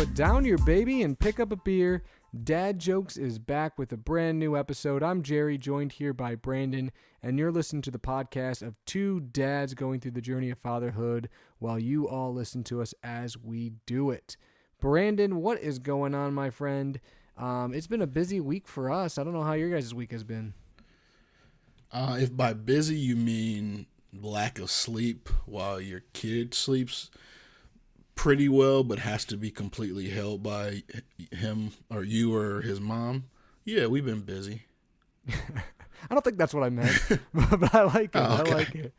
Put down your baby and pick up a beer. Dad Jokes is back with a brand new episode. I'm Jerry, joined here by Brandon, and you're listening to the podcast of two dads going through the journey of fatherhood while you all listen to us as we do it. Brandon, what is going on, my friend? It's been a busy week for us. I don't know how your guys' week has been. If by busy you mean lack of sleep while your kid sleeps pretty well but has to be completely held by him or you or his mom, yeah, we've been busy. I don't think that's what I meant, but I like it. Oh, okay. I like it.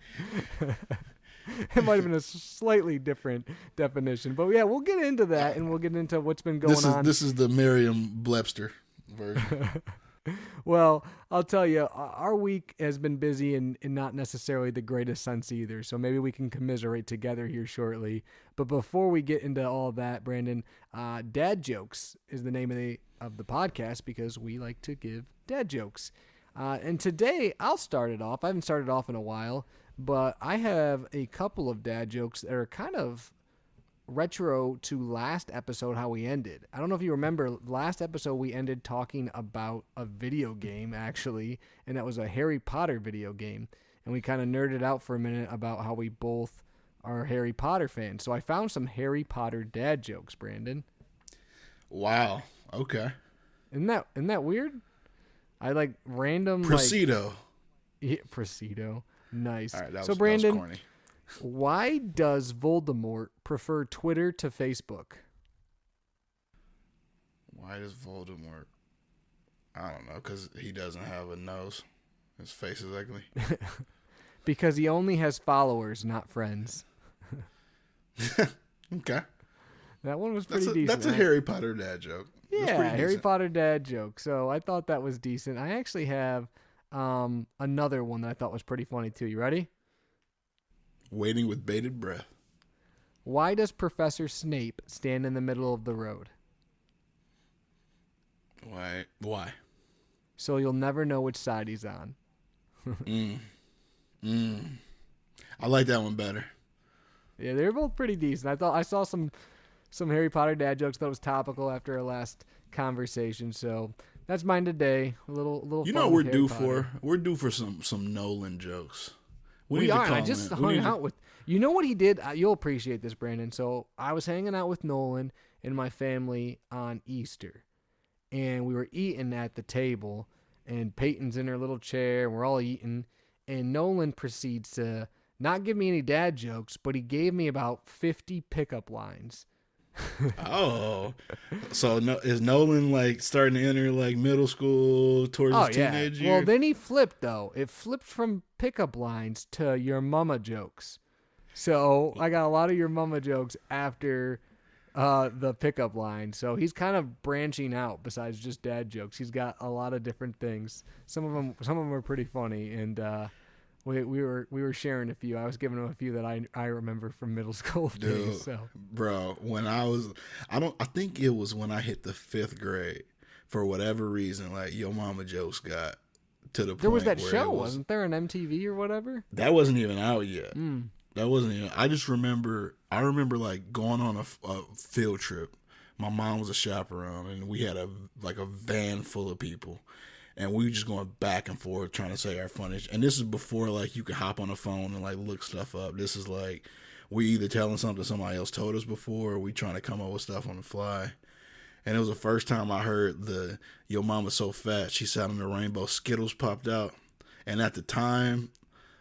It might have been a slightly different definition, but yeah, we'll get into that and we'll get into what's been going on. This is the Merriam-Webster version. Well, I'll tell you, our week has been busy and not necessarily the greatest sense either, so maybe we can commiserate together here shortly. But before we get into all of that, Brandon, Dad Jokes is the name of the podcast because we like to give dad jokes. And today, I'll start it off. I haven't started off in a while, but I have a couple of dad jokes that are kind of retro to last episode, how we ended. I don't know if you remember, last episode we ended talking about a video game, actually, and that was a Harry Potter video game. And we kind of nerded out for a minute about how we both are Harry Potter fans. So I found some Harry Potter dad jokes, Brandon. Wow. Okay. Isn't that weird? I like random Precido. Precido. Nice. All right, so Brandon, that was corny. Why does Voldemort prefer Twitter to Facebook? Why does Voldemort? I don't know, because he doesn't have a nose. His face is ugly. Because he only has followers, not friends. Okay. That one was pretty decent. That's a Harry Potter dad joke. Yeah, Harry Potter dad joke. So I thought that was decent. I actually have another one that I thought was pretty funny too. You ready? Waiting with bated breath. Why does Professor Snape stand in the middle of the road? Why? So you'll never know which side he's on. I like that one better. Yeah, they're both pretty decent. I thought I saw some Harry Potter dad jokes that was topical after our last conversation. So that's mine today. A little. You fun know what with we're Harry due Potter. for? We're due for some Nolan jokes. We are. I just hung out with. You know what he did? You'll appreciate this, Brandon. So I was hanging out with Nolan and my family on Easter, and we were eating at the table, and Peyton's in her little chair, and we're all eating, and Nolan proceeds to not give me any dad jokes, but he gave me about 50 pickup lines. Oh, so is Nolan like starting to enter like middle school towards his teenage years? Well, then he flipped though. It flipped from pickup lines to your mama jokes. So I got a lot of your mama jokes after the pickup line. So he's kind of branching out besides just dad jokes. He's got a lot of different things. Some of them are pretty funny, and we were sharing a few. I was giving him a few that I remember from middle school days. So. Bro, when I think it was when I hit the 5th grade, for whatever reason, like your mama jokes got to the point. There was that where show, wasn't there, on MTV or whatever? That wasn't even out yet. That wasn't even. I remember like going on a field trip. My mom was a chaperone, and we had a van full of people. And we were just going back and forth trying to say our funniest. And this is before like you could hop on the phone and like look stuff up. This is like we either telling something somebody else told us before, or we trying to come up with stuff on the fly. And it was the first time I heard "Your mama's so fat she sat on the rainbow Skittles popped out." And at the time,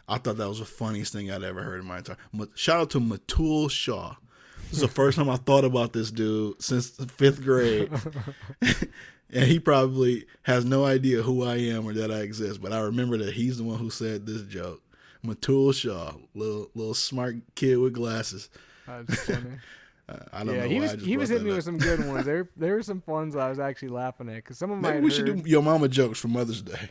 I thought that was the funniest thing I'd ever heard in my entire. Shout out to Matul Shaw. This is the first time I thought about this dude since the 5th grade. And he probably has no idea who I am or that I exist, but I remember that he's the one who said this joke. Matul Shaw, little smart kid with glasses. That's funny. I don't know. He was hitting me with some good ones. There were some ones I was actually laughing at because some of them. Maybe we should do your mama jokes for Mother's Day.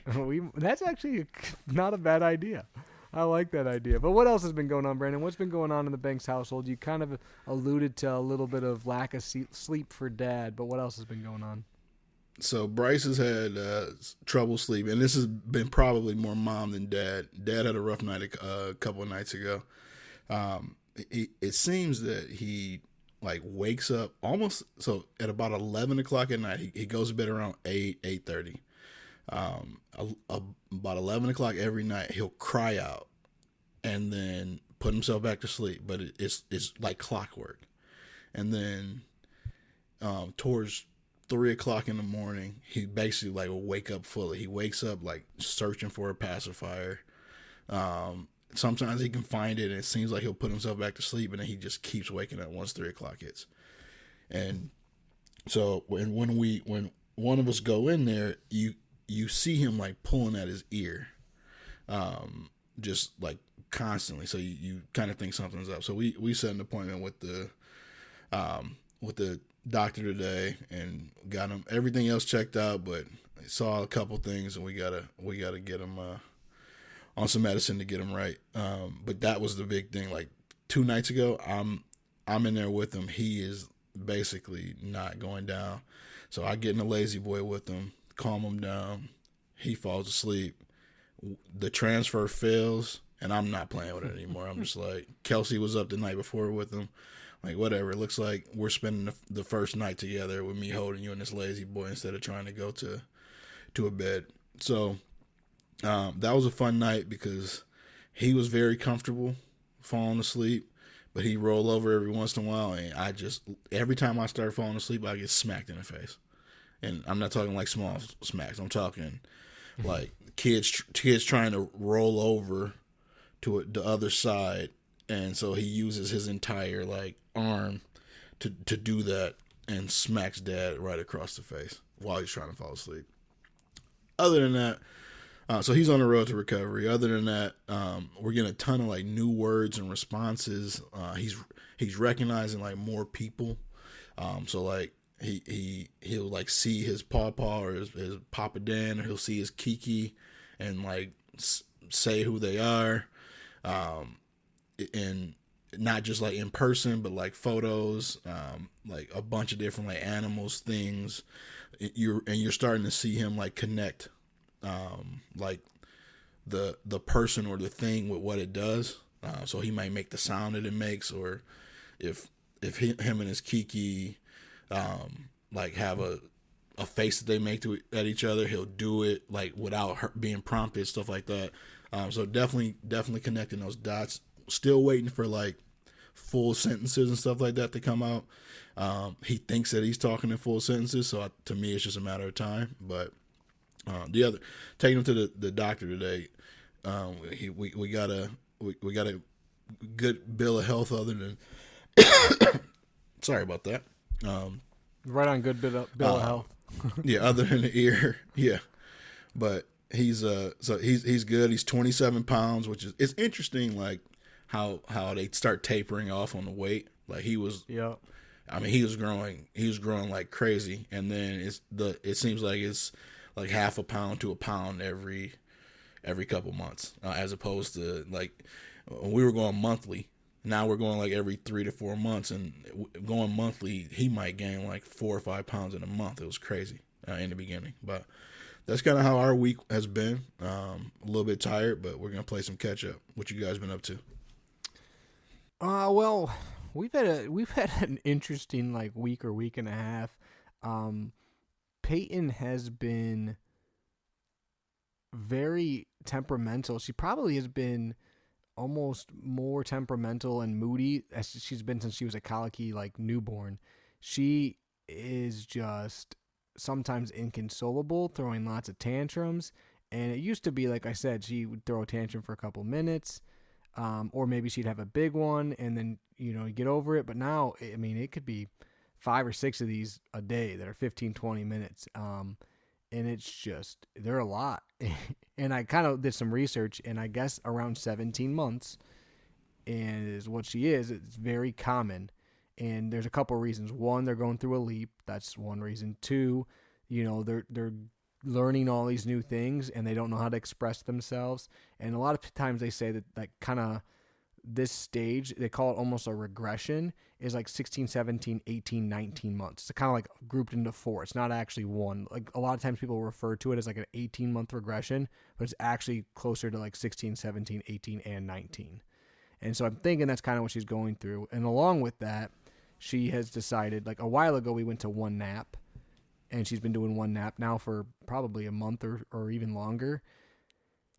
That's actually not a bad idea. I like that idea. But what else has been going on, Brandon? What's been going on in the Banks household? You kind of alluded to a little bit of lack of sleep for Dad, but what else has been going on? So Bryce has had trouble sleeping, and this has been probably more mom than dad. Dad had a rough night a couple of nights ago. It seems that he like wakes up almost so at about 11 o'clock at night. He goes to bed around 8:30. About 11 o'clock every night, he'll cry out and then put himself back to sleep. But it's like clockwork. And then towards 3 o'clock in the morning, he basically like will wake up fully. He wakes up like searching for a pacifier. Sometimes he can find it, and it seems like he'll put himself back to sleep, and then he just keeps waking up once 3 o'clock hits. And so when one of us go in there, you see him like pulling at his ear, just like constantly. So you kind of think something's up. So we set an appointment with the doctor today and got him everything else checked out, but saw a couple things, and we gotta get him on some medicine to get him right. But that was the big thing. Like 2 nights ago, I'm in there with him. He is basically not going down. So I get in a lazy boy with him, calm him down. He falls asleep. The transfer fails, and I'm not playing with it anymore. I'm just like, Kelsey was up the night before with him. Like, whatever. It looks like we're spending the first night together with me holding you and this lazy boy instead of trying to go to a bed. So that was a fun night because he was very comfortable falling asleep, but he roll over every once in a while, and every time I start falling asleep, I get smacked in the face. And I'm not talking like small smacks. I'm talking like kids trying to roll over to the other side, and so he uses his entire like arm to do that and smacks dad right across the face while he's trying to fall asleep. Other than that, so he's on the road to recovery. Other than that, we're getting a ton of like new words and responses. He's recognizing like more people. So like he'll like see his pawpaw or his Papa Dan, or he'll see his Kiki and like say who they are. And not just like in person, but like photos, like a bunch of different like animals, things. You're starting to see him like connect, like the person or the thing with what it does. So he might make the sound that it makes, or if him and his Kiki, like have a face that they make at each other, he'll do it like without being prompted, stuff like that. So definitely connecting those dots. Still waiting for like full sentences and stuff like that to come out. He thinks that he's talking in full sentences, so to me it's just a matter of time. But taking him to the doctor today, we got a good bill of health other than sorry about that. Right on, good bill of health. Yeah, other than the ear, yeah. But he's good. He's 27 pounds, which is it's interesting. Like how they start tapering off on the weight. Like he was, yeah. I mean, he was growing like crazy, and then it seems like it's like half a pound to a pound every couple months, as opposed to like we were going monthly. Now we're going like every 3 to 4 months, and going monthly, he might gain like 4 or 5 pounds in a month. It was crazy in the beginning, but that's kind of how our week has been. A little bit tired, but we're gonna play some catch up. What you guys been up to? Well, we've had an interesting like week or week and a half. Peyton has been very temperamental. She probably has been almost more temperamental and moody as she's been since she was a colicky like newborn. She is just sometimes inconsolable, throwing lots of tantrums. And it used to be, like I said, she would throw a tantrum for a couple minutes, or maybe she'd have a big one and then, get over it. But now, I mean, it could be 5 or 6 of these a day that are 15, 20 minutes. And it's just, they're a lot. And I kind of did some research, and I guess around 17 months and is what she is. It's very common. And there's a couple of reasons. One, they're going through a leap. That's one reason. Two, they're learning all these new things, and they don't know how to express themselves. And a lot of times they say that like kind of this stage, they call it almost a regression, is like 16, 17, 18, 19 months. It's kind of like grouped into 4. It's not actually one. Like a lot of times people refer to it as like an 18-month regression, but it's actually closer to like 16, 17, 18, and 19. And so I'm thinking that's kind of what she's going through. And along with that, she has decided, like a while ago, we went to one nap, and she's been doing one nap now for probably a month or even longer.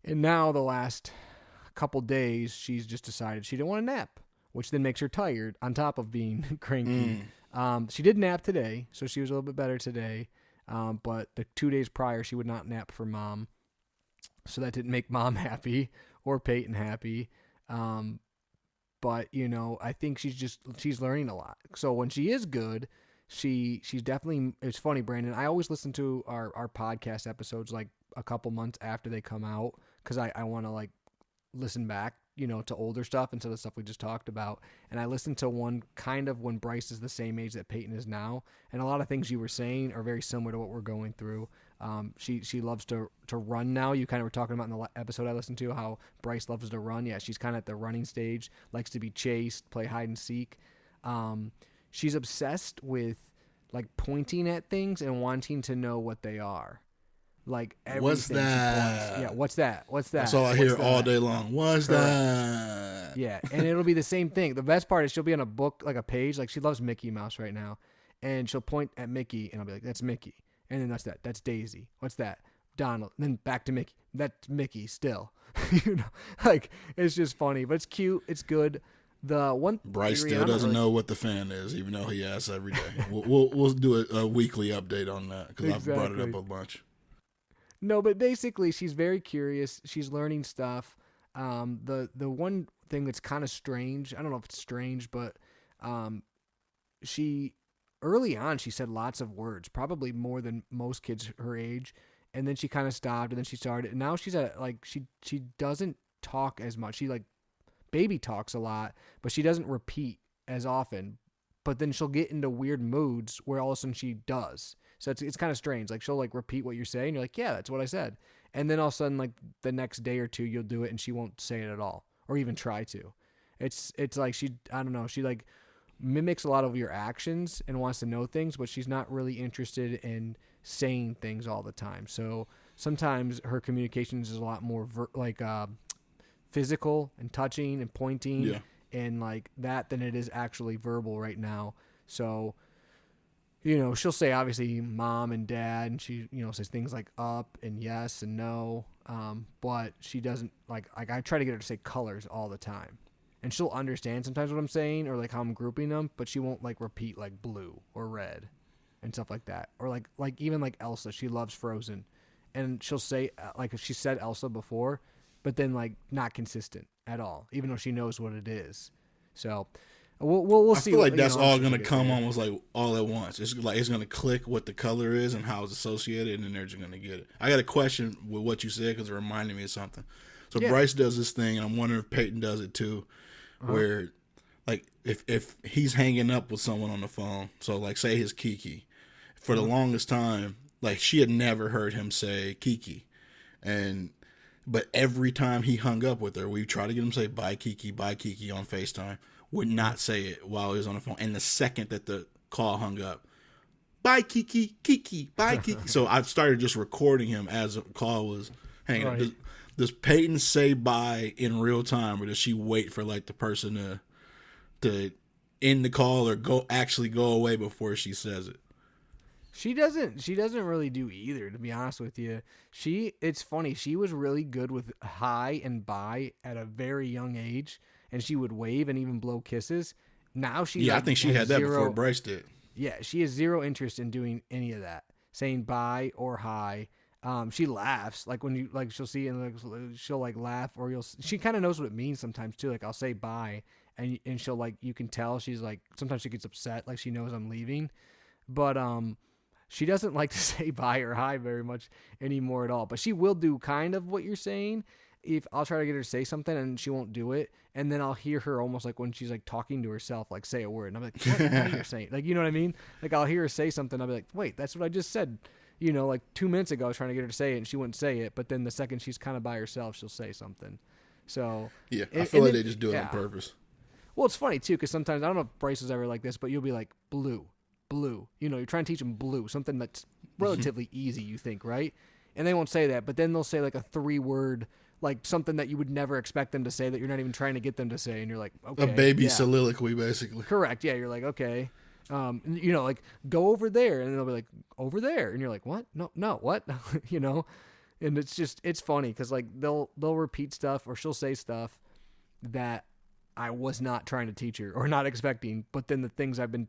And now the last couple days, she's just decided she didn't want to nap, which then makes her tired on top of being cranky. She did nap today, so she was a little bit better today. But the 2 days prior, she would not nap for mom. So that didn't make mom happy or Peyton happy. But, I think she's learning a lot. So when she is good, she's definitely, it's funny, Brandon, I always listen to our podcast episodes like a couple months after they come out because I want to like listen back, to older stuff instead of stuff we just talked about. And I listened to one kind of when Bryce is the same age that Peyton is now. And a lot of things you were saying are very similar to what we're going through. She loves to run now. You kind of were talking about in the episode I listened to how Bryce loves to run. Yeah, she's kind of at the running stage, likes to be chased, play hide and seek. She's obsessed with like pointing at things and wanting to know what they are. Like everything. What's that? Yeah, what's that? That's all I hear all day long. What's that? Yeah, and it'll be the same thing. The best part is she'll be on a book, like a page. Like she loves Mickey Mouse right now, and she'll point at Mickey, and I'll be like, "That's Mickey," and then that's Daisy. What's that? Donald. And then back to Mickey. That's Mickey still. Like it's just funny, but it's cute. It's good. The one Bryce still doesn't know what the fan is, even though he asks every day. We'll do a weekly update on that because I've brought it up a bunch. No, but basically she's very curious. She's learning stuff. The one thing that's kind of strange, I don't know if it's strange, but she early on she said lots of words, probably more than most kids her age, and then she kind of stopped and then she started. And now she's at like she doesn't talk as much. She like baby talks a lot, but she doesn't repeat as often. But then she'll get into weird moods where all of a sudden she does. So it's kind of strange. Like she'll like repeat what you're saying. You're like, yeah, that's what I said. And then all of a sudden, like the next day or two, you'll do it and she won't say it at all or even try to. It's like I don't know. She like mimics a lot of your actions and wants to know things, but she's not really interested in saying things all the time. So sometimes her communications is a lot more physical and touching and pointing and like that than it is actually verbal right now. So she'll say obviously mom and dad, and she, says things like up and yes and no. But she doesn't like I try to get her to say colors all the time, and she'll understand sometimes what I'm saying or like how I'm grouping them, but she won't like repeat like blue or red and stuff like that. Or like even like Elsa, she loves Frozen, and she'll say like she said Elsa before, but then like not consistent at all, even though she knows what it is. So we'll see. I feel like that's all going to come almost like all at once. It's like it's going to click what the color is and how it's associated, and then they're just going to get it. I got a question with what you said because it reminded me of something. So Bryce does this thing, and I'm wondering if Peyton does it too, where like if he's hanging up with someone on the phone, so like say his Kiki, for the longest time, like she had never heard him say Kiki, but every time he hung up with her, we tried to get him to say bye Kiki on FaceTime. Would not say it while he was on the phone. And the second that the call hung up, bye Kiki, bye Kiki. So I started just recording him as the call was hanging up. Does Peyton say bye in real time, or does she wait for like the person to end the call or go away before she says it? She doesn't really do either, to be honest with you. It's funny, she was really good with hi and bye at a very young age. And she would wave and even blow kisses. Now she I think she had that before Bryce did. Yeah, she has zero interest in doing any of that, saying bye or hi. She laughs like when you like she'll see and like, she'll like laugh or she kind of knows what it means sometimes too. Like I'll say bye and she'll like you can tell she's like sometimes she gets upset like she knows I'm leaving, but she doesn't like to say bye or hi very much anymore at all. But she will do kind of what you're saying. If I'll try to get her to say something and she won't do it, and then I'll hear her almost like when she's like talking to herself, like say a word, and I'm like, what are you saying? Like, you know what I mean? Like I'll hear her say something, I'll be like, wait, that's what I just said. Like 2 minutes ago, I was trying to get her to say it, and she wouldn't say it. But then the second she's kind of by herself, she'll say something. So yeah, I feel like they just do it on purpose. Well, it's funny too because sometimes I don't know if Bryce was ever like this, but you'll be like blue. You're trying to teach them blue, something that's relatively easy, you think, right? And they won't say that, but then they'll say like a 3-word like something that you would never expect them to say that you're not even trying to get them to say, and you're like, okay, A baby yeah. soliloquy, basically. Correct. Yeah, you're like, okay. Like go over there, and they'll be like, over there, and you're like, what? No, what? And it's funny because like they'll repeat stuff or she'll say stuff that I was not trying to teach her or not expecting, but then the things I've been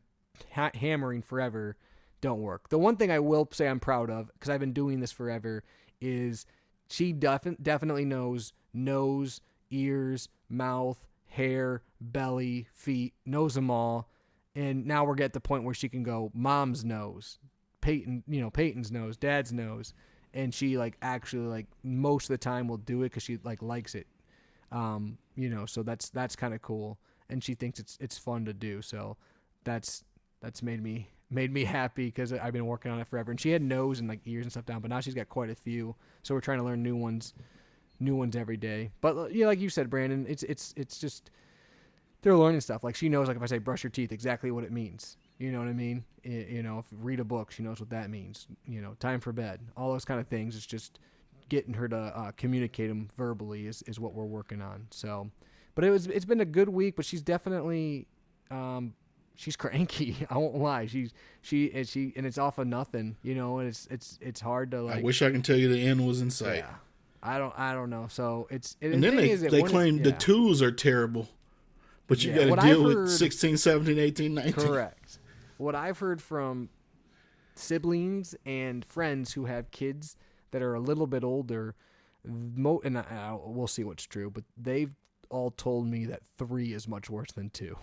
hammering forever don't work. The one thing I will say I'm proud of, because I've been doing this forever, is she definitely knows nose, ears, mouth, hair, belly, feet, knows them all. And now we're at the point where she can go mom's nose, Peyton's nose, dad's nose. And she like actually like most of the time will do it because she like likes it. So that's kind of cool. And she thinks it's fun to do. So that's made me happy because I've been working on it forever. And she had nose and like ears and stuff down, but now she's got quite a few. So we're trying to learn new ones every day. But like you said, Brandon, it's just they're learning stuff. Like she knows, like if I say brush your teeth, exactly what it means. You know what I mean? If read a book, she knows what that means. Time for bed, all those kind of things. It's just getting her to communicate them verbally is what we're working on. So, but it's been a good week. But she's definitely she's cranky. I won't lie. She and it's off of nothing. And it's hard to like. I wish I can tell you the end was in sight. Yeah, I don't know. So and then they claim the twos are terrible. But you got to deal with 16, 17, 18, 19. Correct. What I've heard from siblings and friends who have kids that are a little bit older, and we'll see what's true, but they've all told me that 3 is much worse than 2.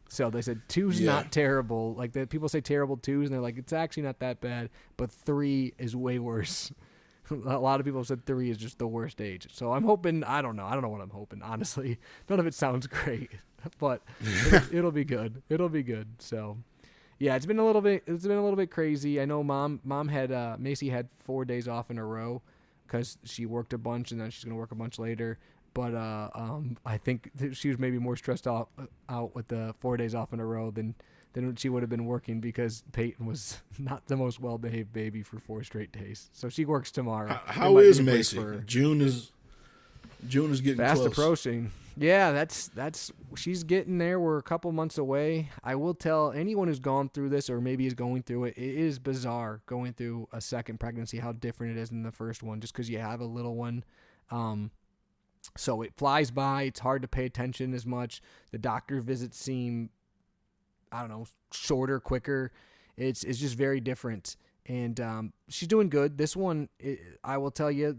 So they said 2's not terrible. Like people say terrible 2s, and they're like, it's actually not that bad, but 3 is way worse. A lot of people have said 3 is just the worst age. So I'm hoping, I don't know what I'm hoping, honestly. None of it sounds great, but it'll be good. It'll be good. So yeah, it's been a little bit crazy. I know mom had, Macy had 4 days off in a row because she worked a bunch and then she's going to work a bunch later. But I think she was maybe more stressed out with the 4 days off in a row than she would have been working because Peyton was not the most well-behaved baby for 4 straight days. So she works tomorrow. How is Macy? June is getting fast close. Approaching. Yeah, that's she's getting there. We're a couple months away. I will tell anyone who's gone through this or maybe is going through it, it is bizarre going through a second pregnancy, how different it is than the first one just because you have a little one. So it flies by. It's hard to pay attention as much. The doctor visits seem shorter, quicker. It's just very different. And she's doing good. This one, I will tell you,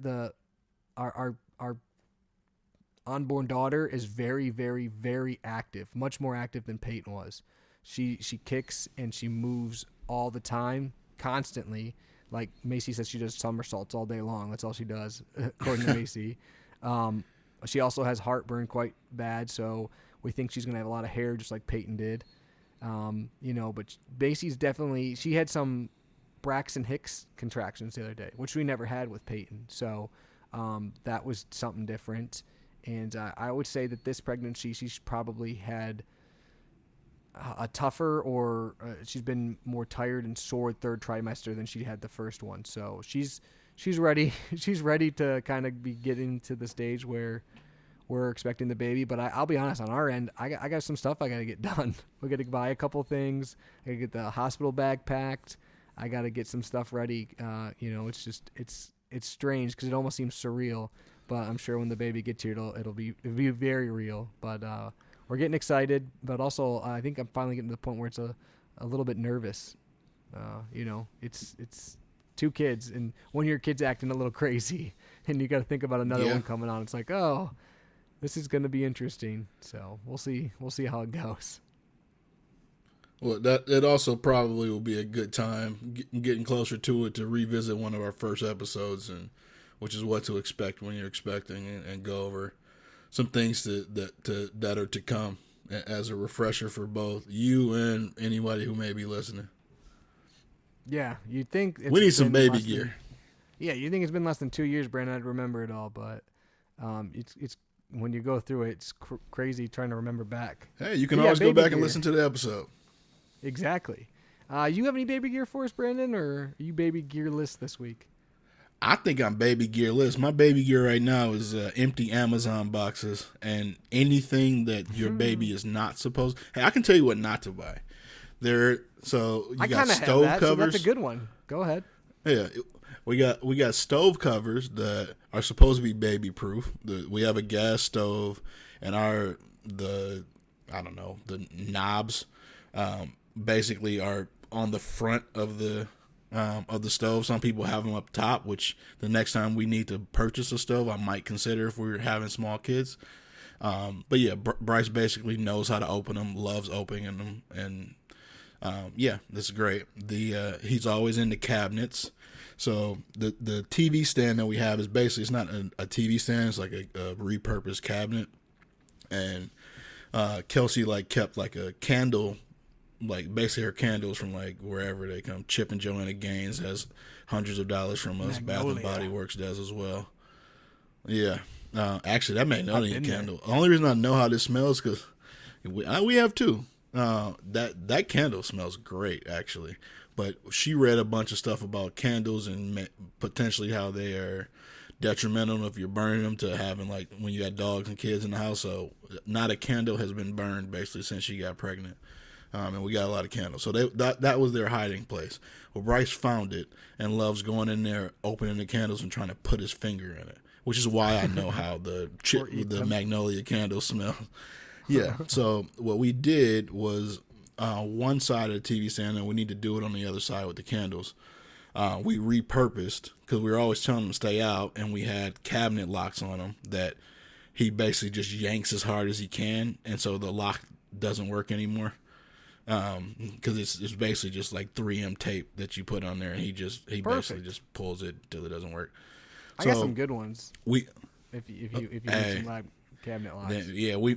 our unborn daughter is very, very, very active, much more active than Peyton was. She kicks and she moves all the time, constantly. Like Macy says, she does somersaults all day long. That's all she does, according to Macy. She also has heartburn quite bad, so we think she's going to have a lot of hair just like Peyton did. But Macy's definitely, she had some Braxton Hicks contractions the other day, which we never had with Peyton. So that was something different. And I would say that this pregnancy, she's probably had a tougher or she's been more tired and sore third trimester than she had the first one. So she's ready. She's ready to kind of be getting to the stage where we're expecting the baby. But I'll be honest, on our end, I got some stuff I got to get done. We got to buy a couple things. I got to get the hospital bag packed. I got to get some stuff ready. It's just it's strange because it almost seems surreal. But I'm sure when the baby gets here, it'll be very real. But we're getting excited. But also, I think I'm finally getting to the point where it's a little bit nervous. It's 2 kids, and one of your kids acting a little crazy, and you got to think about another one coming on. It's like, oh, this is going to be interesting. So we'll see how it goes. Well, that also probably will be a good time getting closer to it to revisit one of our first episodes, and which is what to expect when you're expecting, and go over some things that are to come as a refresher for both you and anybody who may be listening. Yeah, you'd think we need some baby gear. You think it's been less than 2 years, Brandon? I'd remember it all, but it's when you go through it, it's crazy trying to remember back. Hey, you can always go back and listen to the episode. Exactly. You have any baby gear for us, Brandon, or are you baby gearless this week? I think I'm baby gearless. My baby gear right now is empty Amazon boxes and anything that your baby is not supposed. Hey, I can tell you what not to buy. So you got stove covers. So that's a good one. Go ahead. Yeah, we got stove covers that are supposed to be baby proof. We have a gas stove, and the knobs basically are on the front of the stove. Some people have them up top, which the next time we need to purchase a stove, I might consider if we're having small kids. But yeah, Bryce basically knows how to open them, loves opening them, and yeah, that's great. He's always in the cabinets. So the TV stand that we have is basically, it's not a TV stand, it's like a repurposed cabinet. And Kelsey kept a candle, basically her candles from wherever they come. Chip and Joanna Gaines has hundreds of dollars from us. Magnolia. Bath and Body Works does as well. Yeah. Actually, that Magnolia candle. The only reason I know how this smells because we have two. That candle smells great, actually. But she read a bunch of stuff about candles and potentially how they are detrimental if you're burning them to having when you got dogs and kids in the house. So not a candle has been burned basically since she got pregnant. And we got a lot of candles. So that was their hiding place. Well, Bryce found it and loves going in there, opening the candles and trying to put his finger in it, which is why I know how the Magnolia candle smells. Yeah. So what we did was one side of the TV stand, and we need to do it on the other side with the candles. We repurposed because we were always telling them to stay out, and we had cabinet locks on them that he basically just yanks as hard as he can, and so the lock doesn't work anymore. Because it's basically just 3M tape that you put on there, and he basically just pulls it till it doesn't work. I got some good ones. If you need some cabinet locks.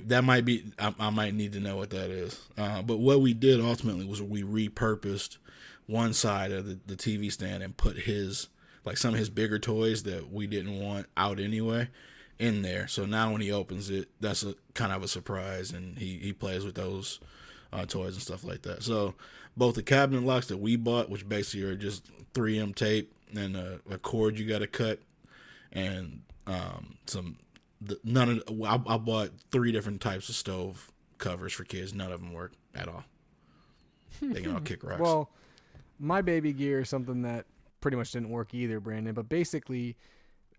That might be. I might need to know what that is. But what we did ultimately was we repurposed one side of the TV stand and put some of his bigger toys that we didn't want out anyway in there. So now when he opens it, that's a kind of a surprise, and he plays with those toys and stuff like that. So both the cabinet locks that we bought, which basically are just 3M tape and a cord you got to cut, and I bought 3 different types of stove covers for kids. None of them work at all. They can all kick rocks. Well, my baby gear is something that pretty much didn't work either, Brandon. But basically,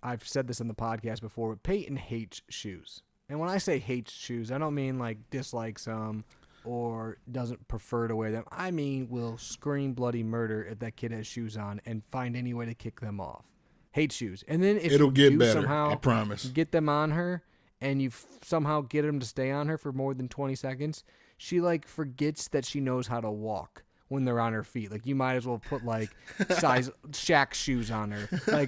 I've said this in the podcast before, but Peyton hates shoes. And when I say hates shoes, I don't mean dislikes them or doesn't prefer to wear them. I mean will scream bloody murder if that kid has shoes on and find any way to kick them off. Hate shoes. And then if it'll get you better, somehow I promise. Get them on her and you somehow get them to stay on her for more than 20 seconds, she forgets that she knows how to walk when they're on her feet. You might as well put size Shaq shoes on her.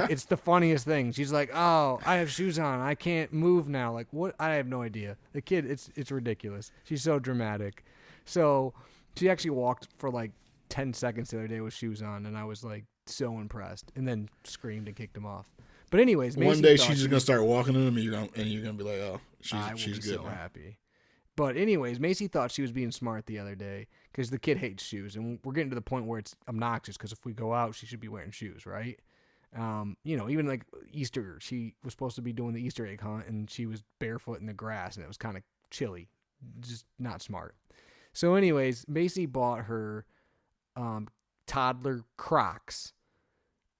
It's the funniest thing. She's like, "Oh, I have shoes on. I can't move now." What? I have no idea. The kid, it's ridiculous. She's so dramatic. So she actually walked for 10 seconds the other day with shoes on, and I was so impressed, and then screamed and kicked him off. But anyways, Macy one day she's just gonna start walking in them, and you're gonna be like, "Oh, she's good." So happy. But anyways, Macy thought she was being smart the other day because the kid hates shoes, and we're getting to the point where it's obnoxious because if we go out, she should be wearing shoes, right? Even Easter, she was supposed to be doing the Easter egg hunt, and she was barefoot in the grass, and it was kind of chilly, just not smart. So anyways, Macy bought her toddler Crocs,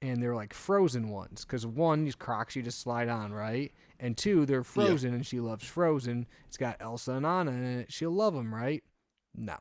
and they're frozen ones because one, these Crocs you just slide on, right? And 2, they're frozen, and she loves Frozen. It's got Elsa and Anna in it. She'll love them, right? No.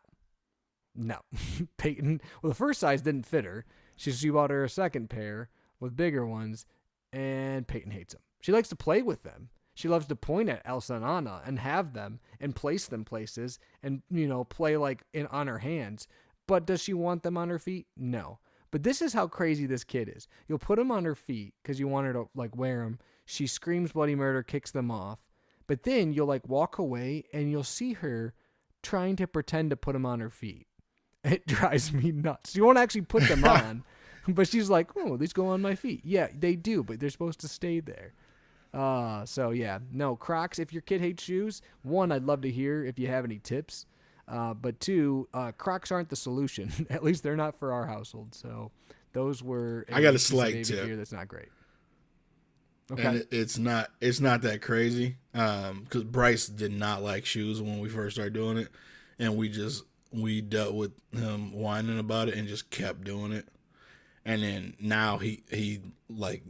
Peyton, well, the first size didn't fit her. She bought her a second pair with bigger ones, and Peyton hates them. She likes to play with them. She loves to point at Elsa and Anna and have them and place them places and, play on her hands. But does she want them on her feet? No. But this is how crazy this kid is. You'll put them on her feet because you want her to wear them. She screams bloody murder, kicks them off. But then you'll walk away and you'll see her trying to pretend to put them on her feet. It drives me nuts. She won't actually put them on, but she's like, "Oh, these go on my feet." Yeah, they do, but they're supposed to stay there. So yeah, no, Crocs. If your kid hates shoes, 1, I'd love to hear if you have any tips. But 2, Crocs aren't the solution. At least they're not for our household. So those were. I got a slight tip. Gear that's not great. Okay. and it's not that crazy. Because Bryce did not like shoes when we first started doing it, and we dealt with him whining about it and just kept doing it. And then now he like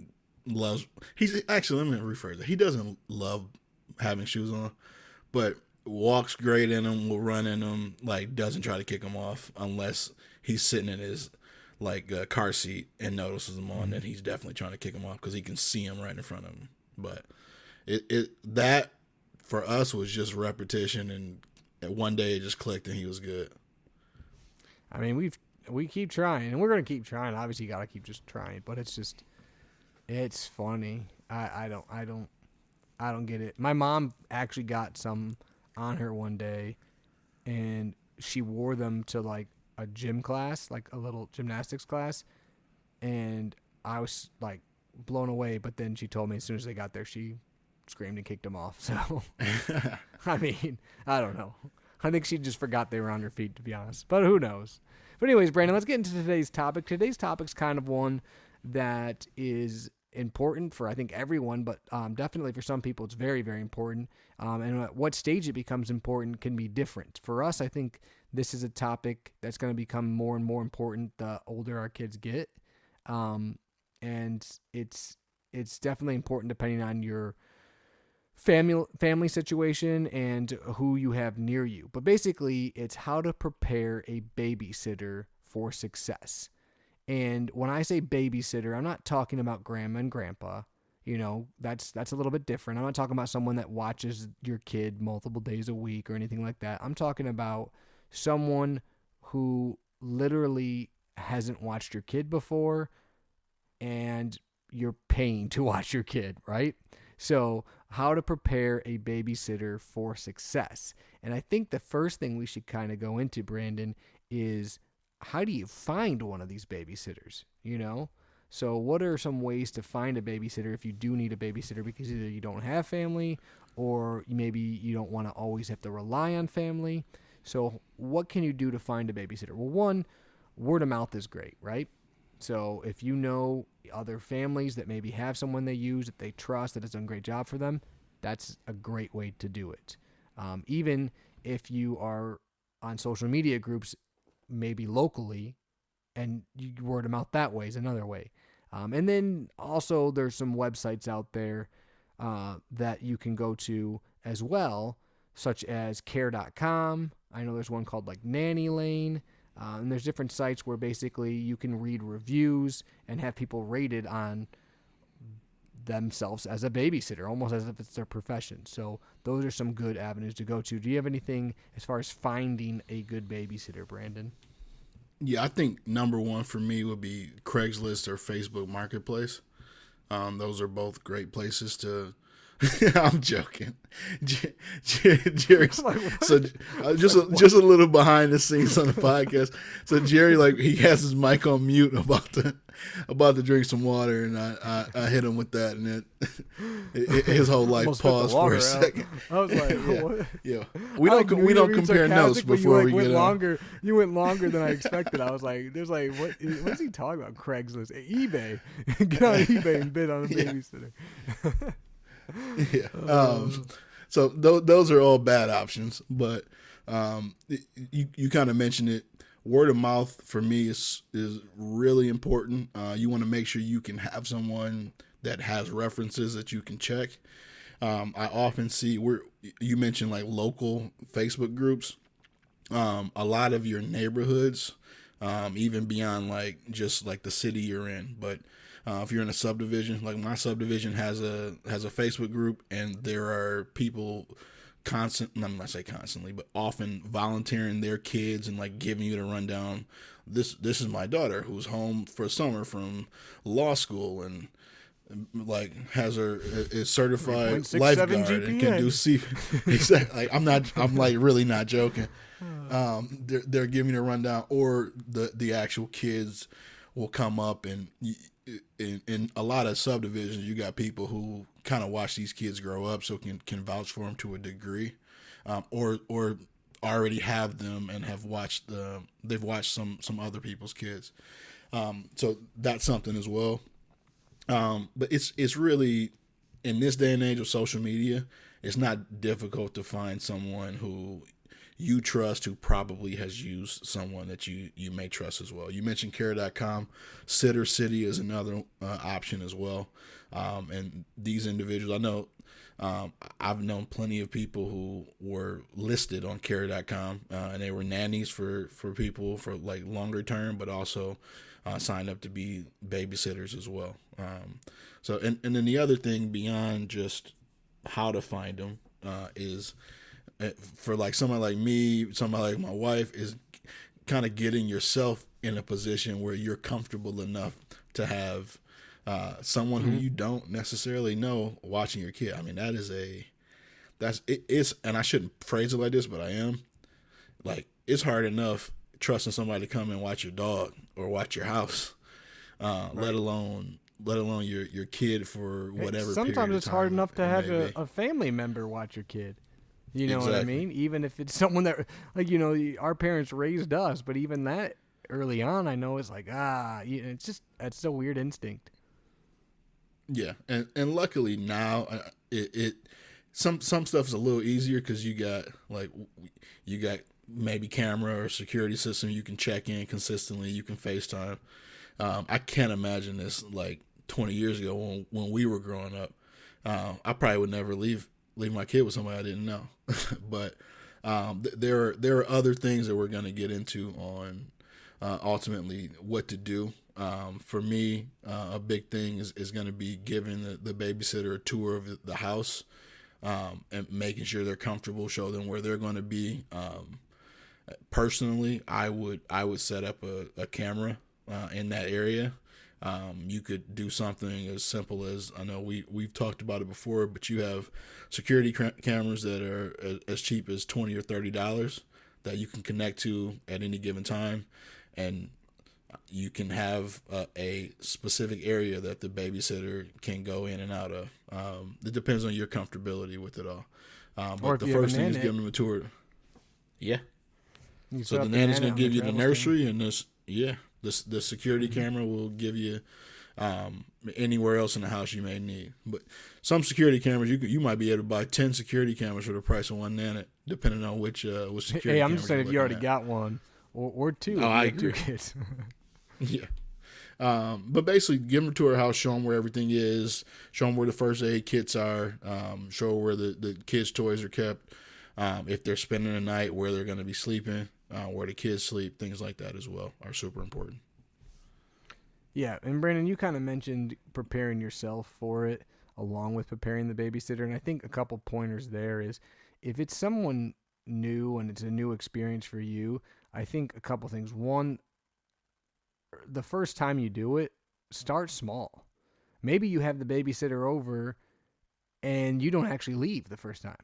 loves. He's actually, let me rephrase it. He doesn't love having shoes on, but walks great in them. Will run in them. Like, doesn't try to kick them off unless he's sitting in his like car seat and notices them on. Then he's definitely trying to kick them off because he can see them right in front of him. But that for us was just repetition, and one day it just clicked and he was good. I mean, we keep trying, and we're gonna keep trying. Obviously, you gotta keep just trying, but it's funny. I don't get it. My mom actually got some on her one day, and she wore them to like a gym class, like a little gymnastics class, and I was like blown away. But then she told me as soon as they got there, she screamed and kicked them off. So I mean, I don't know. I think she just forgot they were on her feet, to be honest. But who knows? But anyways, Brandon, let's get into today's topic. Today's topic's kind of one that is important for, I think, everyone, but definitely for some people it's very, very important. And at what stage it becomes important can be different. For us, I think this is a topic that's going to become more and more important the older our kids get. And it's definitely important depending on your family situation and who you have near you. But basically, it's how to prepare a babysitter for success. And when I say babysitter, I'm not talking about grandma and grandpa. You know, that's a little bit different. I'm not talking about someone that watches your kid multiple days a week or anything like that. I'm talking about someone who literally hasn't watched your kid before and you're paying to watch your kid, right? So, how to prepare a babysitter for success. And I think the first thing we should kind of go into, Brandon, is how do you find one of these babysitters, you know? So what are some ways to find a babysitter if you do need a babysitter because either you don't have family or maybe you don't want to always have to rely on family? So what can you do to find a babysitter? Well, one, word of mouth is great, right? So if you know other families that maybe have someone they use that they trust that has done a great job for them, that's a great way to do it. Even if you are on social media groups, maybe locally, and you word of mouth that way is another way. And then also there's some websites out there that you can go to as well, such as care.com. I know there's one called like Nanny Lane. And there's different sites where basically you can read reviews and have people rated on themselves as a babysitter, almost as if it's their profession. So those are some good avenues to go to. Do you have anything as far as finding a good babysitter, Brandon? Yeah, I think number one for me would be Craigslist or Facebook Marketplace. Those are both great places to. I'm joking, Jerry. So just a little behind the scenes on the podcast. So Jerry, like, he has his mic on mute about to drink some water, and I hit him with that, and his whole life paused for a second. I was like, yeah, what? yeah. We don't compare notes before we get longer. You went longer than I expected. I was like, "There's like, what's he talking about? Craigslist, eBay. Get on eBay and bid on a babysitter." Yeah. So those are all bad options, but you kind of mentioned it. Word of mouth for me is really important. You want to make sure you can have someone that has references that you can check. I often see you mentioned like local Facebook groups. A lot of your neighborhoods, even beyond like just like the city you're in, but if you're in a subdivision, like my subdivision has a Facebook group, and there are people I'm not say constantly, but often volunteering their kids and like giving you the rundown. This is my daughter who's home for summer from law school and like has her is certified lifeguard and can do exactly. Like, I'm like really not joking. They're giving a rundown, or the actual kids will come up, and in a lot of subdivisions, you got people who kind of watch these kids grow up, so can vouch for them to a degree, or already have them and they've watched some other people's kids, so that's something as well. But it's really in this day and age of social media, it's not difficult to find someone who you trust who probably has used someone that you may trust as well. You mentioned care.com. Sitter City is another option as well. And these individuals, I know, I've known plenty of people who were listed on care.com, and they were nannies for people for like longer term, but also signed up to be babysitters as well. And then the other thing beyond just how to find them is for like somebody like me, somebody like my wife, is kind of getting yourself in a position where you're comfortable enough to have someone who you don't necessarily know watching your kid. I mean, it's, and I shouldn't phrase it like this, but I am. Like, it's hard enough trusting somebody to come and watch your dog or watch your house, right. let alone your kid for whatever. Sometimes it's hard enough to have a family member watch your kid. You know what I mean? Even if it's someone that, like, our parents raised us, but even that early on, I know it's like, it's a weird instinct. Yeah, and luckily now some stuff is a little easier because you got maybe camera or security system you can check in consistently. You can FaceTime. I can't imagine this like 20 years ago when we were growing up. I probably would never leave my kid with somebody I didn't know. But there are other things that we're going to get into on ultimately what to do. For me, a big thing is going to be giving the babysitter a tour of the house, and making sure they're comfortable, show them where they're going to be. Personally, I would set up a camera in that area. You could do something as simple as, I know we've talked about it before, but you have security cameras that are as cheap as $20 or $30 that you can connect to at any given time, and you can have a specific area that the babysitter can go in and out of. It depends on your comfortability with it all. But the first thing is giving them a tour. Yeah. So the nanny's going to give you the nursery, and the security camera will give you anywhere else in the house you may need. But some security cameras, you might be able to buy 10 security cameras for the price of one nanny, depending on which security. Hey, I'm just saying if you already got one or two. Oh, I agree. 2 kids. Yeah. But basically, give them to her house, show them where everything is, show them where the first aid kits are, show where the kids' toys are kept, if they're spending the night, where they're going to be sleeping, where the kids sleep, things like that as well are super important. Yeah, and Brandon, you kind of mentioned preparing yourself for it along with preparing the babysitter, and I think a couple pointers there is if it's someone new and it's a new experience for you, I think a couple things. One, the first time you do it, start small. Maybe you have the babysitter over and you don't actually leave the first time.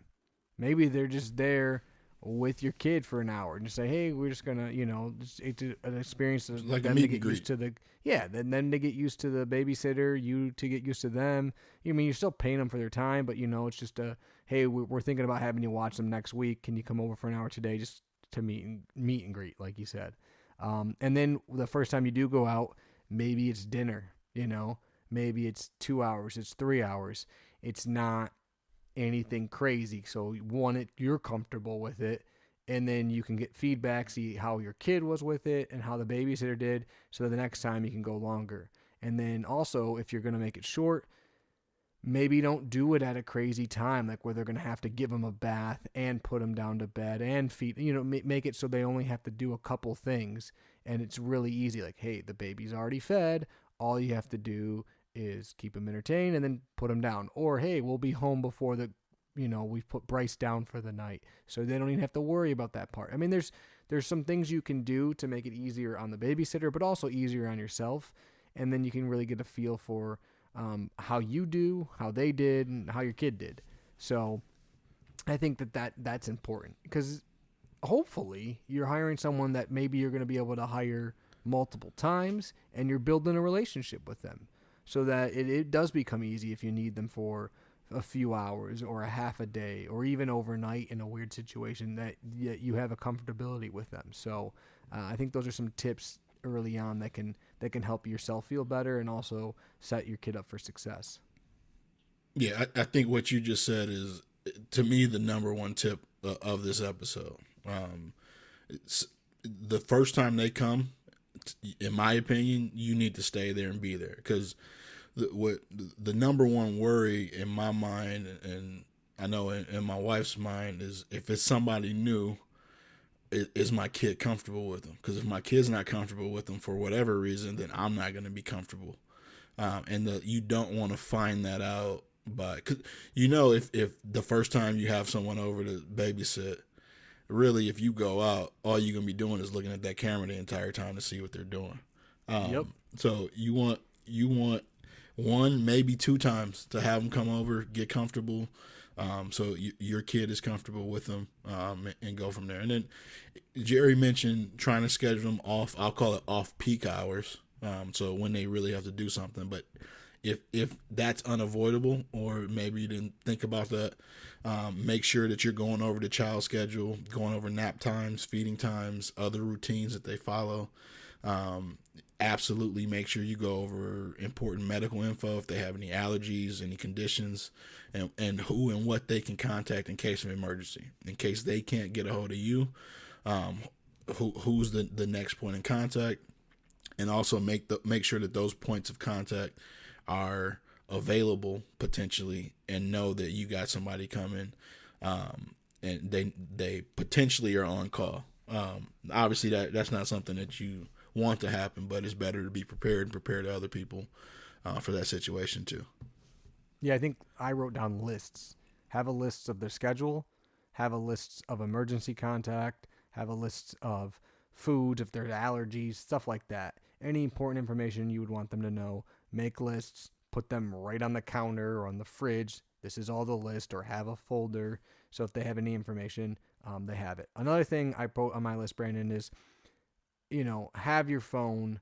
Maybe they're just there with your kid for an hour and just say, hey, we're just going to, it's an experience of like them to get used to then to get used to the babysitter, you to get used to them. I mean, you're still paying them for their time, but, it's just hey, we're thinking about having you watch them next week. Can you come over for an hour today just to meet and greet, like you said? And then the first time you do go out, maybe it's dinner, maybe it's 2 hours, it's 3 hours. It's not anything crazy. So you're comfortable with it, and then you can get feedback, see how your kid was with it and how the babysitter did, so that the next time you can go longer. And then also, if you're going to make it short, maybe don't do it at a crazy time, like where they're going to have to give them a bath and put them down to bed and feed, make it so they only have to do a couple things. And it's really easy. Like, hey, the baby's already fed. All you have to do is keep them entertained and then put them down. Or, hey, we'll be home before we've put Bryce down for the night. So they don't even have to worry about that part. I mean, there's some things you can do to make it easier on the babysitter, but also easier on yourself. And then you can really get a feel for how you do, how they did, and how your kid did. So I think that's important, because hopefully you're hiring someone that maybe you're going to be able to hire multiple times, and you're building a relationship with them so that it does become easy if you need them for a few hours or a half a day or even overnight in a weird situation, that you have a comfortability with them. So I think those are some tips early on that can help yourself feel better and also set your kid up for success. Yeah, I think what you just said is, to me, the number one tip of this episode. It's, the first time they come, in my opinion, you need to stay there and be there, because the number one worry in my mind, and I know in my wife's mind, is if it's somebody new, is my kid comfortable with them? Because if my kid's not comfortable with them for whatever reason, then I'm not going to be comfortable. You don't want to find that out by, cause if the first time you have someone over to babysit, really, if you go out, all you're gonna be doing is looking at that camera the entire time to see what they're doing. Yep. So you want one, maybe two times to have them come over, get comfortable, so your kid is comfortable with them, and go from there. And then Jerry mentioned trying to schedule them off. I'll call it off peak hours. So when they really have to do something, but if that's unavoidable, or maybe you didn't think about that, make sure that you're going over the child schedule, going over nap times, feeding times, other routines that they follow. Absolutely make sure you go over important medical info, if they have any allergies, any conditions, and who and what they can contact in case of emergency. In case they can't get a hold of you, who's the next point in contact, and also make sure that those points of contact are available potentially, and know that you got somebody coming, and they potentially are on call. Obviously that's not something that you want to happen, but it's better to be prepared and prepare to other people for that situation too. Yeah, I think I wrote down lists. Have a list of their schedule, have a list of emergency contact, have a list of foods, if there's allergies, stuff like that. Any important information you would want them to know, make lists, put them right on the counter or on the fridge. This is all the list, or have a folder. So if they have any information, they have it. Another thing I put on my list, Brandon, is, have your phone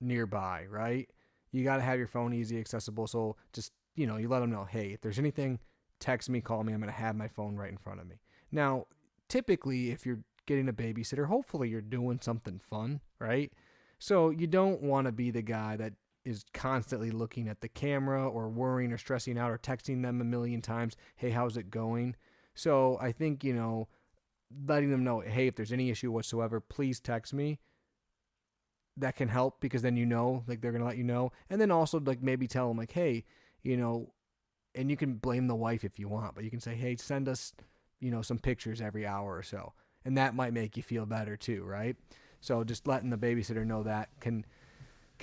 nearby, right? You got to have your phone easy accessible. So just, you let them know, hey, if there's anything, text me, call me. I'm going to have my phone right in front of me. Now, typically, if you're getting a babysitter, hopefully you're doing something fun, right? So you don't want to be the guy that is constantly looking at the camera, or worrying or stressing out, or texting them a million times, hey, how's it going? So I think, letting them know, hey, if there's any issue whatsoever, please text me. That can help, because then like, they're going to let you know. And then also, like, maybe tell them, like, hey, and you can blame the wife if you want, but you can say, hey, send us, some pictures every hour or so. And that might make you feel better too, right? So just letting the babysitter know that can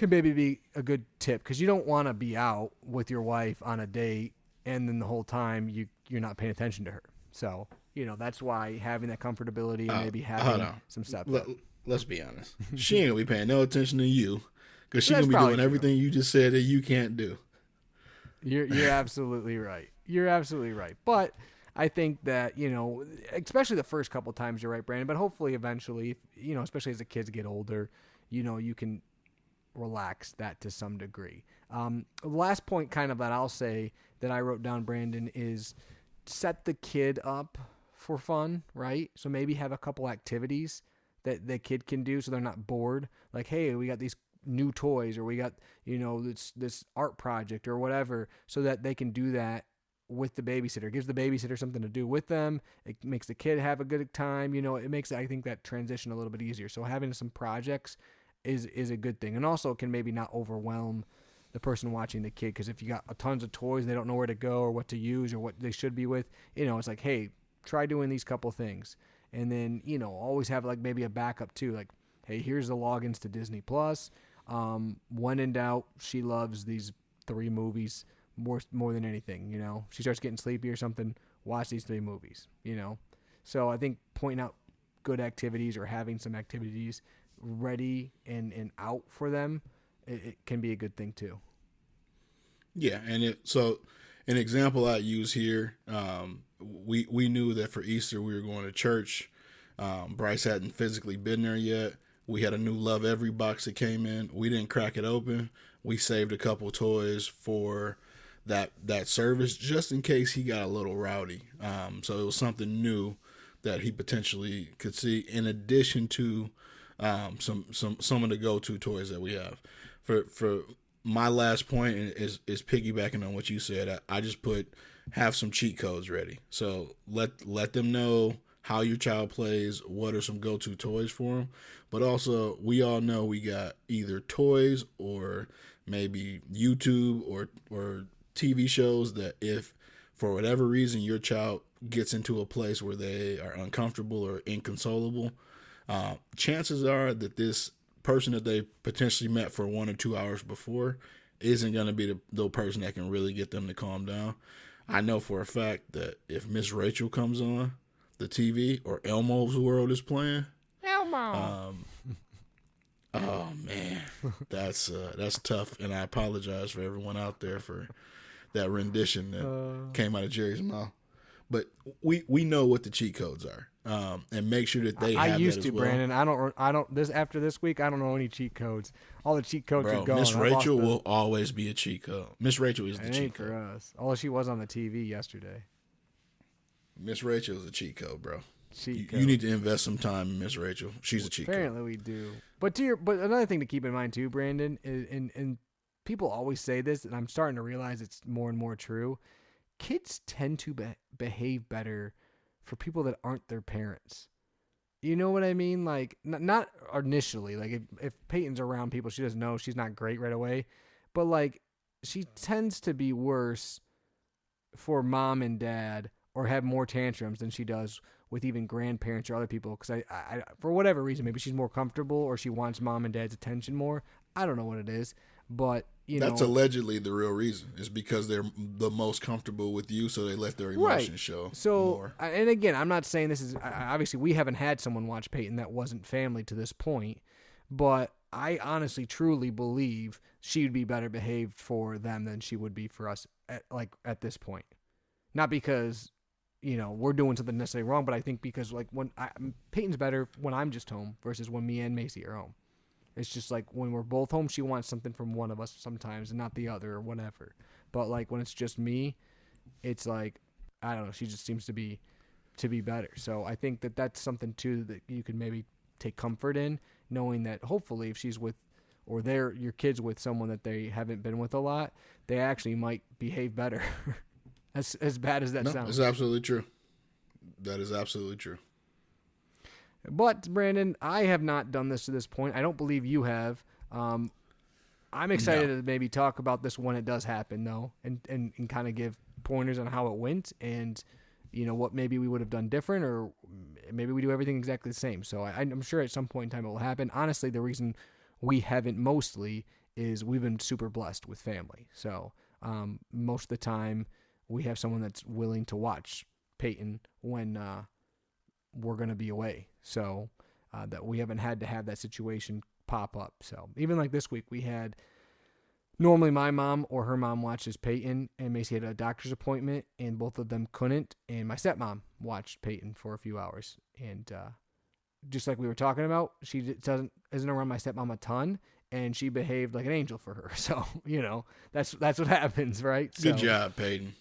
maybe be a good tip, because you don't want to be out with your wife on a date and then the whole time you're not paying attention to her. So, that's why having that comfortability, and maybe having some stuff. Let's be honest. She ain't gonna be paying no attention to you, because she's gonna be doing everything you just said that you can't do. You're absolutely right. You're absolutely right. But I think that, especially the first couple times, you're right, Brandon, but hopefully eventually, especially as the kids get older, you can relax that to some degree. The last point kind of that I'll say that I wrote down, Brandon, is set the kid up for fun, right? So maybe have a couple activities that the kid can do so they're not bored. Like, hey, we got these new toys, or we got, this art project or whatever, so that they can do that with the babysitter. It gives the babysitter something to do with them. It makes the kid have a good time. It makes, I think, that transition a little bit easier. So having some projects is a good thing. And also can maybe not overwhelm the person watching the kid, because if you got tons of toys, they don't know where to go or what to use or what they should be with, it's like, hey, try doing these couple things. And then, always have like maybe a backup too. Like, hey, here's the logins to Disney Plus. When in doubt, she loves these 3 movies more than anything. She starts getting sleepy or something, watch these 3 movies. So I think pointing out good activities, or having some activities ready and out for them, it can be a good thing too. Yeah, and so an example I use here, we knew that for Easter we were going to church. Bryce hadn't physically been there yet. We had a new Love Every box that came in. We didn't crack it open. We saved a couple toys for that service, just in case he got a little rowdy. So it was something new that he potentially could see, in addition to some of the go-to toys that we have. For my last point is piggybacking on what you said. I just put have some cheat codes ready. So let them know how your child plays, what are some go-to toys for them. But also, we all know we got either toys or maybe YouTube or TV shows that if for whatever reason your child gets into a place where they are uncomfortable or inconsolable, chances are that this person that they potentially met for 1 or 2 hours before isn't going to be the person that can really get them to calm down. I know for a fact that if Miss Rachel comes on the TV or Elmo's World is playing, Elmo. Oh man, that's tough, and I apologize for everyone out there for that rendition that came out of Jerry's mouth. But we know what the cheat codes are, and make sure that they. I have used that to, as well. Brandon. I don't. After this week, I don't know any cheat codes. All the cheat codes are gone. Miss Rachel will always be a cheat code. Miss Rachel is the cheat code for us. Although she was on the TV yesterday. Miss Rachel is a cheat code, bro. Cheat code. You need to invest some time in Miss Rachel. She's a cheat code. Apparently we do. But another thing to keep in mind too, Brandon, is, and people always say this, and I'm starting to realize it's more and more true. Kids tend to behave better for people that aren't their parents. You know what I mean? Like, not initially. Like, if Peyton's around people she doesn't know, she's not great right away. But, like, she tends to be worse for mom and dad or have more tantrums than she does with even grandparents or other people. Because I for whatever reason, maybe she's more comfortable or she wants mom and dad's attention more. I don't know what it is. But, that's allegedly the real reason. It's because they're the most comfortable with you, so they let their emotions show. So, more. And again, I'm not saying this is obviously we haven't had someone watch Peyton that wasn't family to this point, but I honestly, truly believe she would be better behaved for them than she would be for us at this point. Not because we're doing something necessarily wrong, but I think because when Peyton's better when I'm just home versus when me and Macy are home. It's just like when we're both home, she wants something from one of us sometimes and not the other or whatever. But like when it's just me, it's like, I don't know, she just seems to be better. So I think that that's something too that you could maybe take comfort in, knowing that hopefully if she's with or your kid's with someone that they haven't been with a lot, they actually might behave better. as bad as that sounds. It's absolutely true. That is absolutely true. But, Brandon, I have not done this to this point. I don't believe you have. I'm excited to maybe talk about this when it does happen, though, and kind of give pointers on how it went and, what maybe we would have done different or maybe we do everything exactly the same. So I'm sure at some point in time it will happen. Honestly, the reason we haven't mostly is we've been super blessed with family. So most of the time we have someone that's willing to watch Peyton when we're going to be away. So that we haven't had to have that situation pop up. So even like this week, we had normally my mom or her mom watches Peyton, and Macy had a doctor's appointment, and both of them couldn't. And my stepmom watched Peyton for a few hours. And just like we were talking about, she isn't around my stepmom a ton, and she behaved like an angel for her. So, that's what happens, right? Good job, Peyton.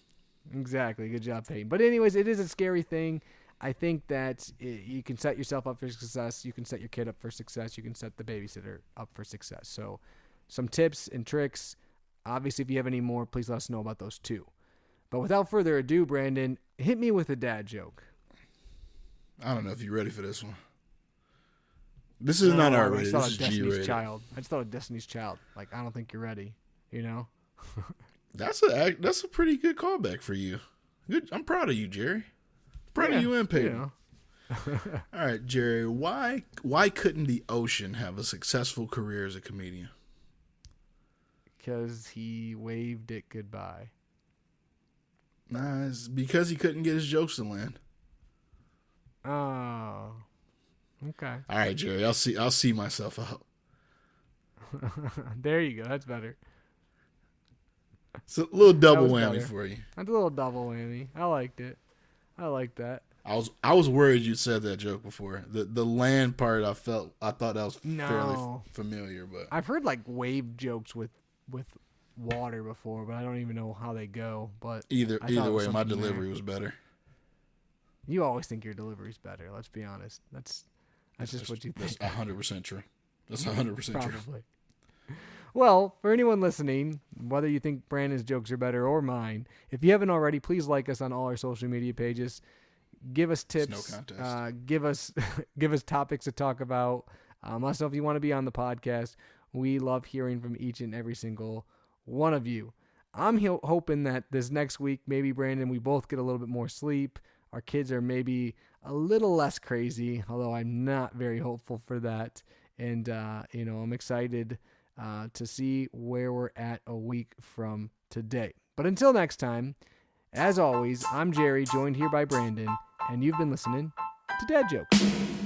Exactly. Good job, Peyton. But anyways, it is a scary thing. I think that you can set yourself up for success. You can set your kid up for success. You can set the babysitter up for success. So some tips and tricks. Obviously, if you have any more, please let us know about those too. But without further ado, Brandon, hit me with a dad joke. I don't know if you're ready for this one. This is not R-rated. This is G-rated. I just thought of Destiny's Child. Like, I don't think you're ready, That's a pretty good callback for you. Good. I'm proud of you, Jerry. Proud of you and Peyton. All right, Jerry. Why couldn't the Ocean have a successful career as a comedian? Because he waved it goodbye. Nah, it's because he couldn't get his jokes to land. Oh, okay. All right, Jerry. I'll see myself out. There you go. That's better. It's a little double whammy for you. That's a little double whammy. I liked it. I like that. I was worried you said that joke before. The land part, I thought that was fairly familiar, but I've heard like wave jokes with water before, but I don't even know how they go. But either way, my delivery was better. You always think your delivery's better. Let's be honest. That's just what you think. That's 100% true. That's 100% true. Probably. Well, for anyone listening, whether you think Brandon's jokes are better or mine, if you haven't already, please like us on all our social media pages. Give us tips. It's no contest. Give us give us topics to talk about. Let us know if you want to be on the podcast. We love hearing from each and every single one of you. I'm hoping that this next week, maybe Brandon, we both get a little bit more sleep. Our kids are maybe a little less crazy, although I'm not very hopeful for that. And I'm excited to see where we're at a week from today. But until next time, as always, I'm Jerry, joined here by Brandon, and you've been listening to Dad Jokes.